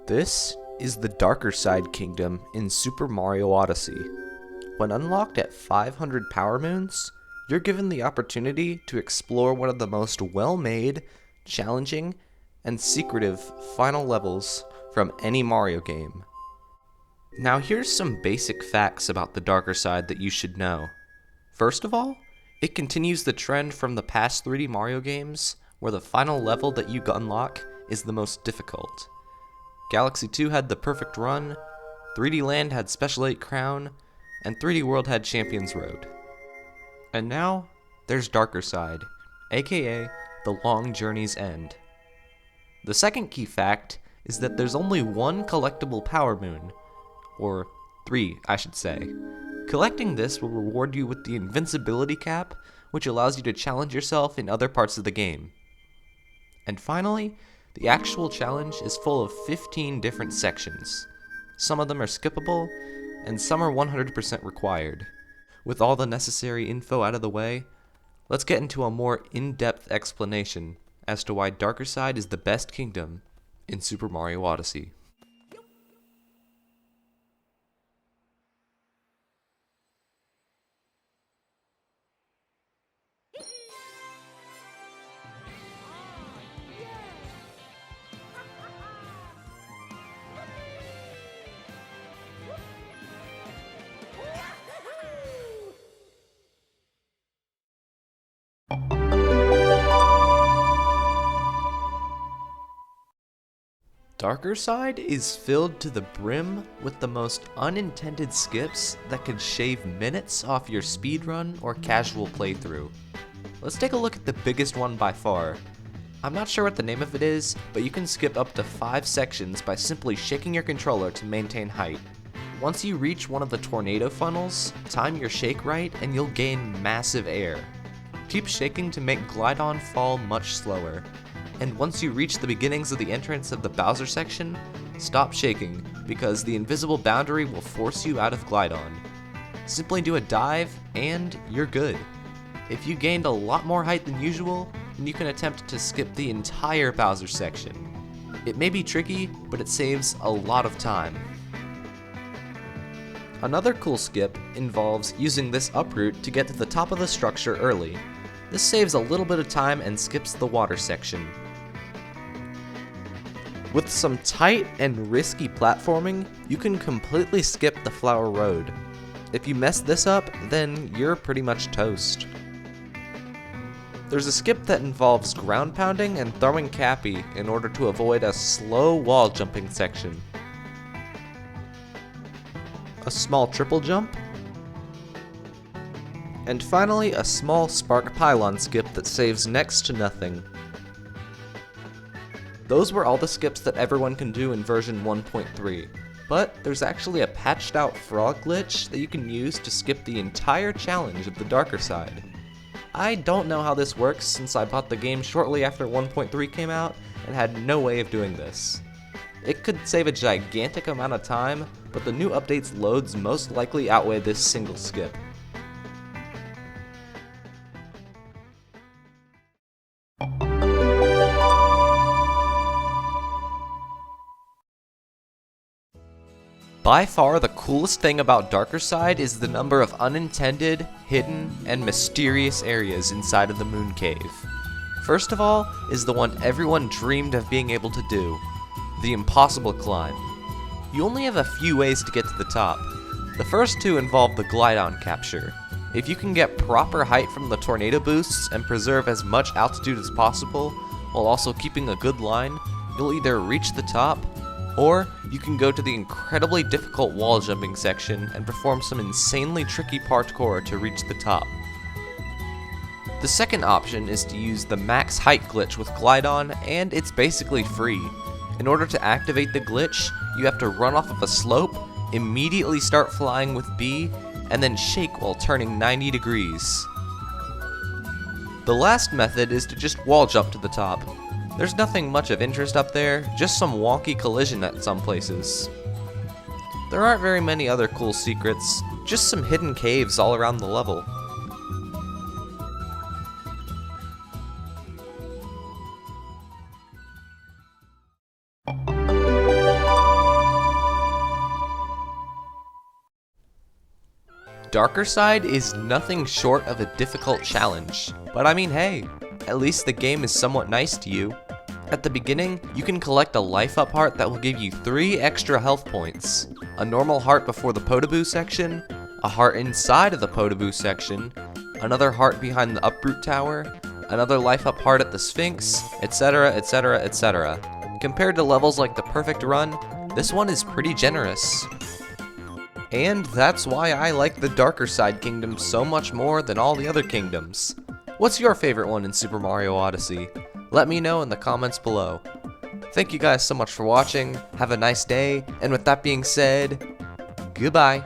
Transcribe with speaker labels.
Speaker 1: This is the Darker Side Kingdom in Super Mario Odyssey. When unlocked at 500 Power Moons, you're given the opportunity to explore one of the most well-made, challenging, and secretive final levels from any Mario game. Now here's some basic facts about the Darker Side that you should know. First of all, it continues the trend from the past 3D Mario games, where the final level that you unlock is the most difficult. Galaxy 2 had the perfect run, 3D Land had Special 8 Crown, and 3D World had Champions Road. And now, there's Darker Side, aka the Long Journey's End. The second key fact is that there's only one collectible Power Moon, or 3, I should say. Collecting this will reward you with the Invincibility Cap, which allows you to challenge yourself in other parts of the game. And finally, the actual challenge is full of 15 different sections. Some of them are skippable, and some are 100% required. With all the necessary info out of the way, let's get into a more in-depth explanation as to why Darker Side is the best kingdom in Super Mario Odyssey. Darker Side is filled to the brim with the most unintended skips that could shave minutes off your speedrun or casual playthrough. Let's take a look at the biggest one by far. I'm not sure what the name of it is, but you can skip up to 5 sections by simply shaking your controller to maintain height. Once you reach one of the tornado funnels, time your shake right and you'll gain massive air. Keep shaking to make Glide-On fall much slower. And once you reach the beginnings of the entrance of the Bowser section, stop shaking, because the invisible boundary will force you out of Glide-On. Simply do a dive, and you're good. If you gained a lot more height than usual, then you can attempt to skip the entire Bowser section. It may be tricky, but it saves a lot of time. Another cool skip involves using this uproot to get to the top of the structure early. This saves a little bit of time and skips the water section. With some tight and risky platforming, you can completely skip the Flower Road. If you mess this up, then you're pretty much toast. There's a skip that involves ground pounding and throwing Cappy in order to avoid a slow wall jumping section. A small triple jump, and finally a small spark pylon skip that saves next to nothing. Those were all the skips that everyone can do in version 1.3, but there's actually a patched out frog glitch that you can use to skip the entire challenge of the Darker Side. I don't know how this works since I bought the game shortly after 1.3 came out and had no way of doing this. It could save a gigantic amount of time, but the new update's loads most likely outweigh this single skip. By far the coolest thing about Darker Side is the number of unintended, hidden, and mysterious areas inside of the Moon Cave. First of all is the one everyone dreamed of being able to do, the impossible climb. You only have a few ways to get to the top. The first two involve the Glide-On capture. If you can get proper height from the tornado boosts and preserve as much altitude as possible, while also keeping a good line, you'll either reach the top, or you can go to the incredibly difficult wall jumping section and perform some insanely tricky parkour to reach the top. The second option is to use the max height glitch with Glide-On, and it's basically free. In order to activate the glitch, you have to run off of a slope, immediately start flying with B, and then shake while turning 90 degrees. The last method is to just wall jump to the top. There's nothing much of interest up there, just some wonky collision at some places. There aren't very many other cool secrets, just some hidden caves all around the level. darker side is nothing short of a difficult challenge, but I mean hey, at least the game is somewhat nice to you. At the beginning, you can collect a life up heart that will give you 3 extra health points, a normal heart before the Podoboo section, a heart inside of the Podoboo section, another heart behind the Uproot Tower, another life up heart at the Sphinx, etc, etc, etc. Compared to levels like the Perfect Run, this one is pretty generous. And that's why I like the darker side kingdom so much more than all the other kingdoms. What's your favorite one in Super Mario Odyssey? Let me know in the comments below. Thank you guys so much for watching, have a nice day, and with that being said, goodbye.